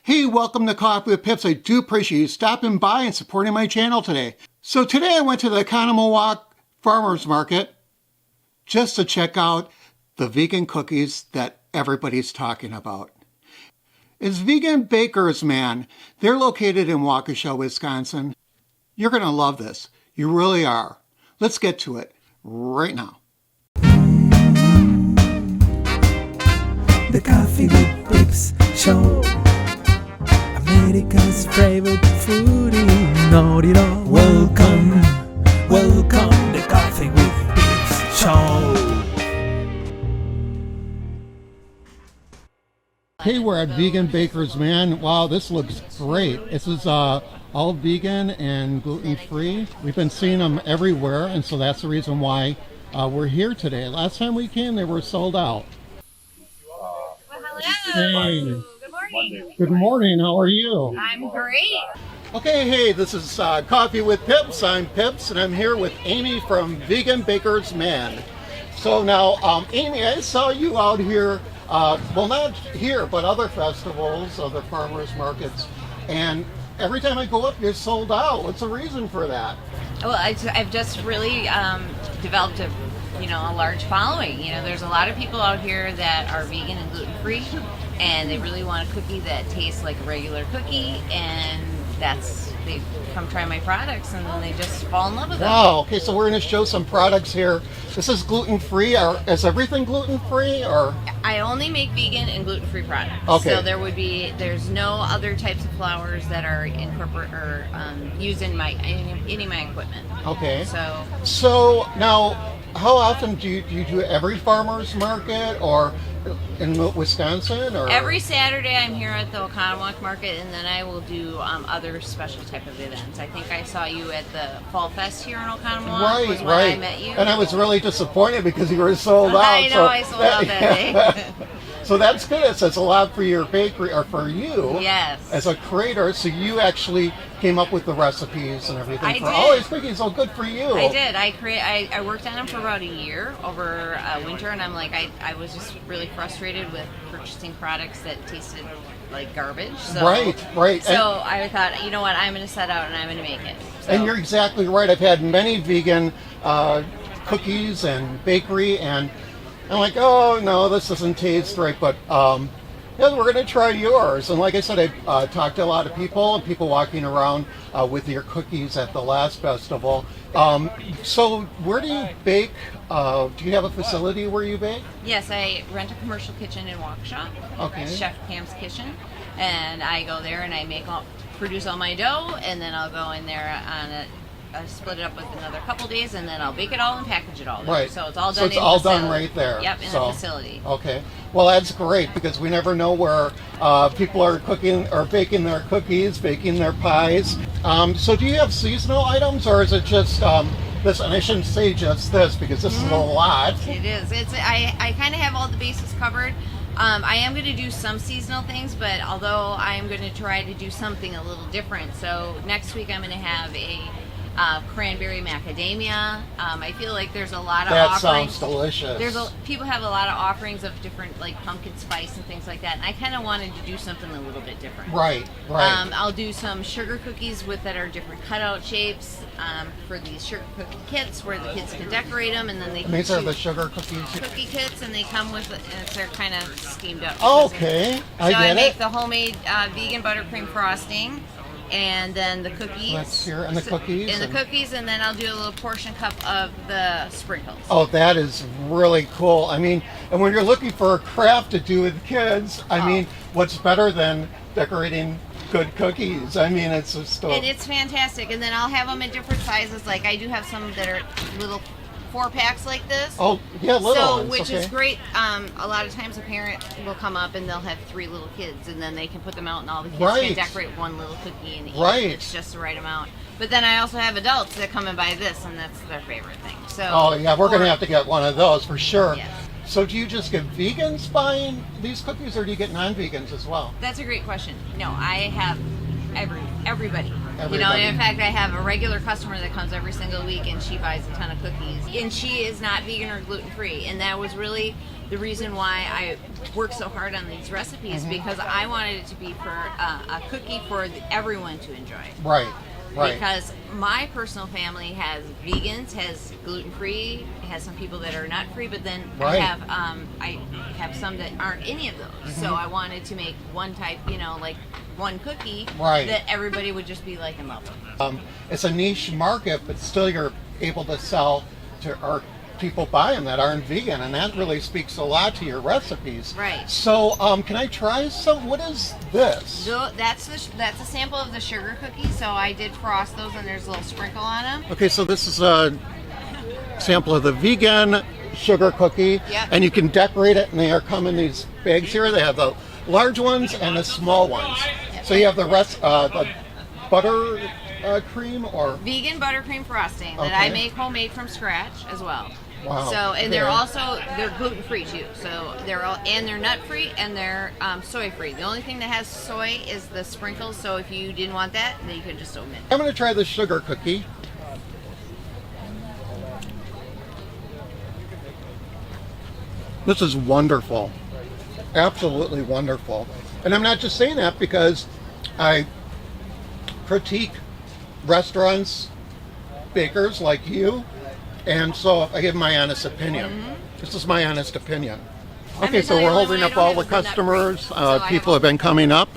Hey, welcome to Coffee with Pips. I do appreciate you stopping by and supporting my channel today. So today I went to the Oconomowoc Farmers Market just to check out the vegan cookies that everybody's talking about. It's Vegan Bakers, man. They're located in Waukesha, Wisconsin. You're going to love this. You really are. Let's get to it right now. The Coffee with Pips Show, America's favorite foodie, know-it-all. Welcome, the Coffee with Pips Show. Hey, we're at Vegan Bakers, man. Wow, this looks great. This is all vegan and gluten-free. We've been seeing them everywhere, and so that's the reason why we're here today. Last time we came, they were sold out. Hello. Hey. Good morning. Good morning. How are you? I'm great. Okay, hey, this is Coffee with Pips. I'm Pips, and I'm here with Amy from Vegan Bakers, man. So now, Amy, I saw you out here, well, not here, but other festivals, other farmers markets, and every time I go up, you're sold out. What's the reason for that? Well, I've just really developed a large following. There's a lot of people out here that are vegan and gluten-free, and they really want a cookie that tastes like a regular cookie, and they come try my products, and then they just fall in love with them. Wow, okay, so we're going to show some products here. This is gluten-free. Is everything gluten-free, or? I only make vegan and gluten-free products. Okay. So there's no other types of flours that are incorporated or used in any of my equipment. Okay. So now, how often do you do every farmer's market, or in Wisconsin, or? every Saturday I'm here at the Oconomowoc Market, and then I will do other special type of events. I think I saw you at the Fall Fest here in Oconomowoc. Was when I met you. And I was really disappointed because you were sold out. I know, I sold out that day. So that's good. It says a lot for your bakery, or for you. Yes. As a creator, so you actually came up with the recipes and everything. I for did. all these cookies. So good for you. I did. I worked on them for about a year over winter, and I'm like, I was just really frustrated with purchasing products that tasted like garbage. So, Right. So I thought, you know what, I'm going to set out and I'm going to make it. So. And you're exactly right. I've had many vegan cookies and bakery, and I'm like, oh no, this doesn't taste right. But yeah, we're going to try yours. And like I said, I talked to a lot of people, and people walking around with your cookies at the last festival. So where do you bake? Do you have a facility where you bake? Yes, I rent a commercial kitchen in Waukesha. Okay. It's Chef Cam's Kitchen, and I go there and I produce all my dough, and then I'll go in there on it. I split it up with another couple days, and then I'll bake it all and package it all there. Right. So it's all done. So it's in all facility. done right there. Yep, in the facility. Okay. Well, that's great, because we never know where people are cooking or baking their cookies, baking their pies. So do you have seasonal items, or is it just this? And I shouldn't say just this, because this is a lot. It is. I kind of have all the bases covered. I am going to do some seasonal things, but although I am going to try to do something a little different. So next week I'm going to have a cranberry macadamia. I feel like there's a lot of offerings. That sounds delicious. People have a lot of offerings of different, like pumpkin spice and things like that, and I kind of wanted to do something a little bit different. Right. I'll do some sugar cookies that are different cutout shapes for these sugar cookie kits where the kids can decorate them, and then they can These are the choose sugar cookies. cookie kits, and they come with and they're kind of steamed up. Okay, I make the homemade vegan buttercream frosting. And then the cookies. Let's hear, and the cookies. And then I'll do a little portion cup of the sprinkles. Oh, that is really cool. I mean, and when you're looking for a craft to do with kids, I mean, what's better than decorating good cookies? I mean, it's just and it's fantastic. And then I'll have them in different sizes. Like I do have some that are little 4-packs like this. Oh, yeah, little ones. Which is great. A lot of times a parent will come up and they'll have 3 little kids, and then they can put them out, and all the kids can decorate one little cookie and eat it. It's just the right amount. But then I also have adults that come and buy this, and that's their favorite thing. So. Oh yeah, we're gonna have to get one of those for sure. Yes. So do you just get vegans buying these cookies, or do you get non-vegans as well? That's a great question. No, I have everybody. You know, and in fact, I have a regular customer that comes every single week, and she buys a ton of cookies, and she is not vegan or gluten free, and that was really the reason why I worked so hard on these recipes, because I wanted it to be for a cookie for everyone to enjoy. Right. Right. Because my personal family has vegans, has gluten free, has some people that are nut free, but then Right. I have some that aren't any of those. So I wanted to make one type, you know, like one cookie Right. that everybody would just be like in love with. It's a niche market, but still you're able to sell to our people buy them that aren't vegan, and that really speaks a lot to your recipes. Right. So, can I try some? What is this? So that's a sample of the sugar cookies. So I did frost those, and there's a little sprinkle on them. Okay, so this is a sample of the vegan sugar cookie, Yep. and you can decorate it, and they come in these bags here. They have the large ones and the small ones. So you have the rest, the butter cream or Vegan buttercream frosting that Okay. I make homemade from scratch as well. Wow. So and they're Okay. they're gluten free too. So they're nut free and they're soy free. The only thing that has soy is the sprinkles. So if you didn't want that, then you could just omit it. I'm going to try the sugar cookie. This is wonderful. Absolutely wonderful. And I'm not just saying that because I critique restaurants, bakers like you, and so I give my honest opinion. This is my honest opinion. I'm Okay, gonna so tell you we're the only holding one I up don't all have the is the nut customers. cream. So I People have have been coming up,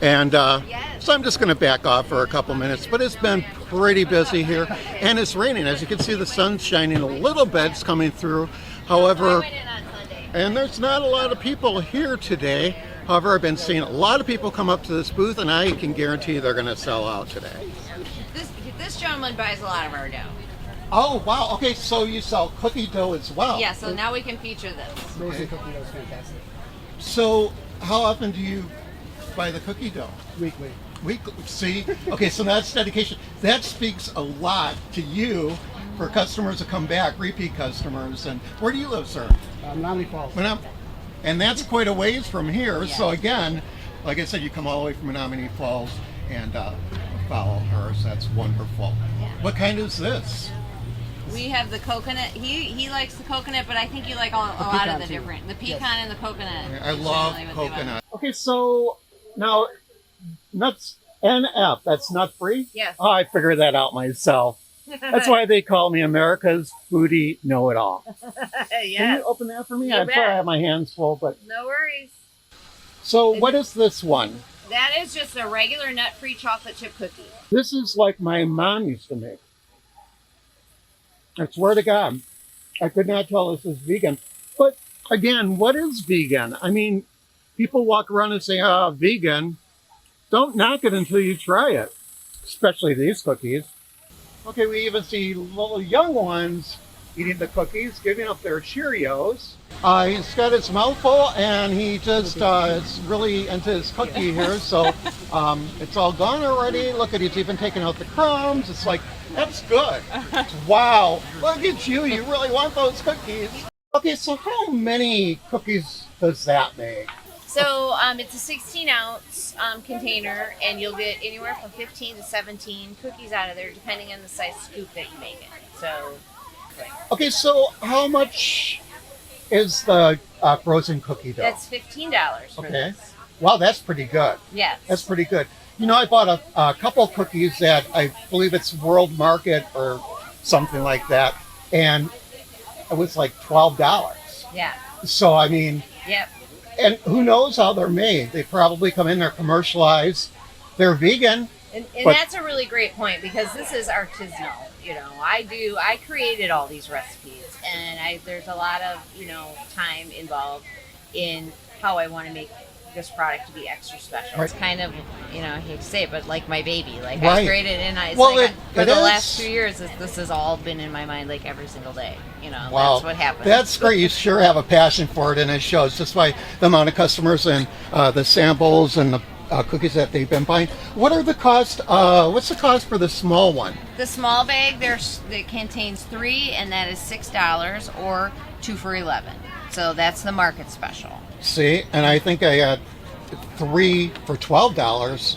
and Yes. so I'm just going to back off for a couple minutes. But it's been pretty busy here, and it's raining. As you can see, the sun's shining a little bit. It's coming through. However, went in on Sunday. and there's not a lot of people here today. However, I've been seeing a lot of people come up to this booth, and I can guarantee they're going to sell out today. This gentleman buys a lot of our dough. Oh, wow. Okay, so you sell cookie dough as well. Yeah, so now we can feature this. Amazing cookie dough is fantastic. So how often do you buy the cookie dough? Weekly. See? Okay, so that's dedication. That speaks a lot to you for customers to come back, repeat customers. And where do you live, sir? Menominee Falls. And that's quite a ways from here. Yeah. So again, like I said, you come all the way from Menominee Falls and follow her. So that's wonderful. Yeah. What kind is this? We have the coconut. He likes the coconut, but I think you like a lot of pecan the too. different. The pecan Yes. and the coconut. I is love generally what they buy. coconut. Okay, so now nuts NF, that's nut free? Yes. Oh, I figured that out myself. That's why they call me America's foodie know-it-all. Can Yeah. you open that for me? You I'm bet. sorry I have my hands full, but No worries. so what is this one? That is just a regular nut-free chocolate chip cookie. This is like my mom used to make. I swear to God, I could not tell this is vegan. But again, what is vegan? I mean, people walk around and say, vegan. Don't knock it until you try it, especially these cookies. Okay, we even see little young ones eating the cookies, giving up their Cheerios. He's got his mouth full, and he just is really into his cookie here. So it's all gone already. Look at he's even taking out the crumbs. It's like, that's good. Wow, look at you. You really want those cookies. Okay, so how many cookies does that make? So it's a 16-ounce container, and you'll get anywhere from 15 to 17 cookies out of there, depending on the size scoop that you make it. So, Okay, so how much is the frozen cookie dough? that's $15 for Okay. this. Wow, that's pretty good. Yes. That's pretty good. You know, I bought a couple cookies at, I believe it's World Market or something like that, and it was like $12. Yeah. So, I mean, Yep. and who knows how they're made? They probably come in, they're commercialized, they're vegan. And But- that's a really great point, because this is artisanal. You know, I created all these recipes, and there's a lot of, time involved in how I want to make this product to be extra special. Right. It's kind of, I hate to say it, but like my baby. Like Right. I created it, and it's Well, like for it the is. last 2 years, this has all been in my mind like every single day. Wow. That's what happens. That's great. You sure have a passion for it, and it shows just by the amount of customers and the samples and the cookies that they've been buying. What are the cost? What's the cost for the small one? The small bag that contains 3, and that is $6, or 2 for $11. So that's the market special. See, and I think I got 3 for $12.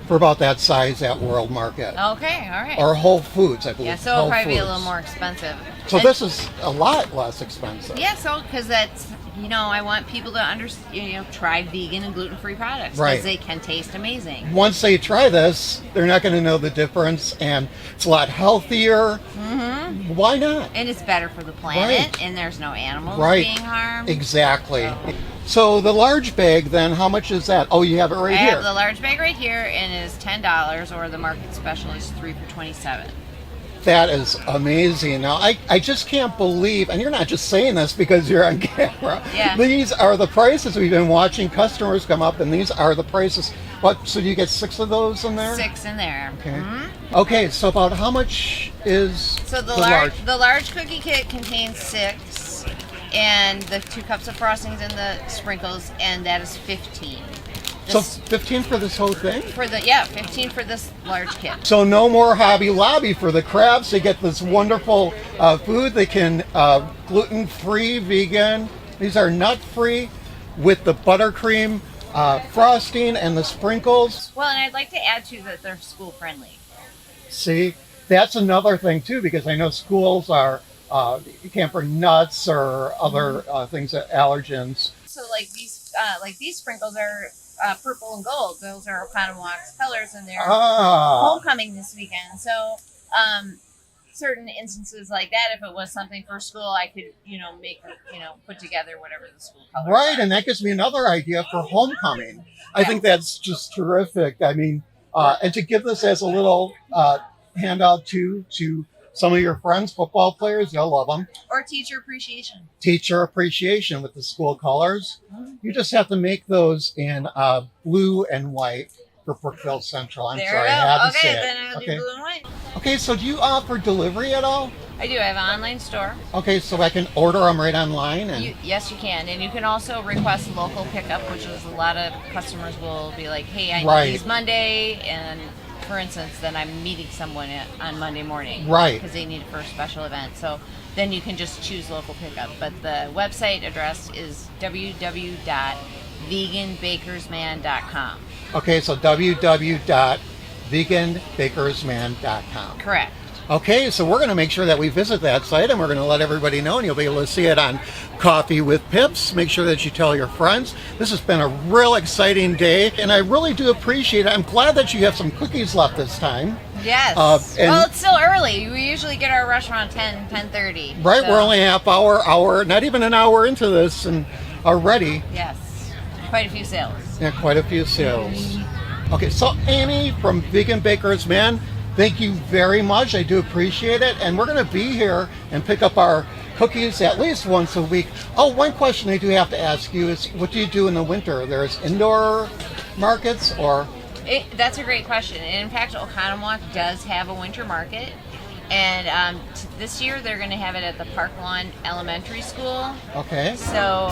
for about that size at World Market. Okay, all right. Or Whole Foods, I believe. Yeah, so it'll Whole probably be a Foods. little more expensive. So And- this is a lot less expensive. Yeah, so because that's, I want people to try vegan and gluten-free products because Right. they can taste amazing. Once they try this, they're not going to know the difference, and it's a lot healthier. Mm-hmm. Why not? And it's better for the planet, Right. and there's no animals Right. being harmed. Exactly. So the large bag, then, how much is that? Oh, you have it right I here. have the large bag right here, and it is $10, or the market special is 3 for $27. That is amazing. Now, I just can't believe, and you're not just saying this because you're on camera. Yeah. These are the prices. We've been watching customers come up, and these are the prices. What? So you get 6 of those in there? 6 in there. Okay. Mhm. Okay, so about how much is So the large? large cookie kit contains 6, and the 2 cups of frostings and the sprinkles, and that is 15. So This- 15 for this whole thing? 15 for this large kit. So no more Hobby Lobby for the crabs. They get this wonderful food. They can gluten-free, vegan. These are nut-free with the buttercream frosting and the sprinkles. Well, and I'd like to add to that they're school friendly. See, that's another thing too, because I know schools are you can't bring nuts or other things that allergens. So like these sprinkles are purple and gold. Those are Oconomowoc colors, and they're homecoming this weekend. So certain instances like that, if it was something for school, I could make put together whatever the school colors Right, are. and that gives me another idea for homecoming. I think that's just terrific. I mean, and to give this as a little handout to some of your friends, football players, you'll love them. Or teacher appreciation. Teacher appreciation with the school colors. You just have to make those in blue and white for Brookville Central. I'm There sorry, we I had go. to Okay, say it. then I'll Okay. do blue and white. Okay, so do you offer delivery at all? I do. I have an online store. Okay, so I can order them right online, and Yes, you can. And you can also request local pickup, which is a lot of customers will be like, hey, I Right. need these Monday. And for instance, then I'm meeting someone on Monday morning. Right. Because they need it for a special event. So then you can just choose local pickup. But the website address is www.veganbakersman.com. okay, so www.veganbakersman.com. Correct. Okay, so we're going to make sure that we visit that site, and we're going to let everybody know, and you'll be able to see it on Coffee with Pips. Make sure that you tell your friends. This has been a real exciting day, and I really do appreciate it. I'm glad that you have some cookies left this time. Yes. And- well, it's still early. We usually get our rush around 10:30. Right, So, we're only a half hour, not even an hour into this, and already Yes. Quite a few sales. quite a few sales. Okay, so Amy from Vegan Baker's Man, thank you very much. I do appreciate it. And we're going to be here and pick up our cookies at least once a week. Oh, one question I do have to ask you is, what do you do in the winter? There's indoor markets or? That's a great question. And in fact, Oconomowoc does have a winter market. And this year they're going to have it at the Park Lawn Elementary School. Okay. So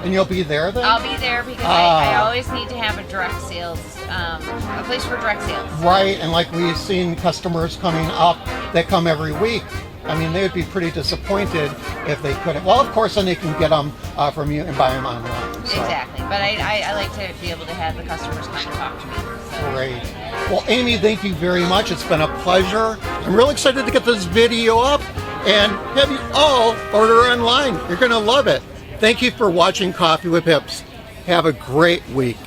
And you'll be there then? I'll be there because I always need to have a direct sales, a place for direct sales. Right, and like we've seen customers coming up that come every week. I mean, they would be pretty disappointed if they couldn't. Well, of course, then they can get them from you and buy them online. So. Exactly. But I like to be able to have the customers come and talk to me. So. Great. Well, Amy, thank you very much. It's been a pleasure. I'm real excited to get this video up and have you all order online. You're going to love it. Thank you for watching Coffee with Pips. Have a great week.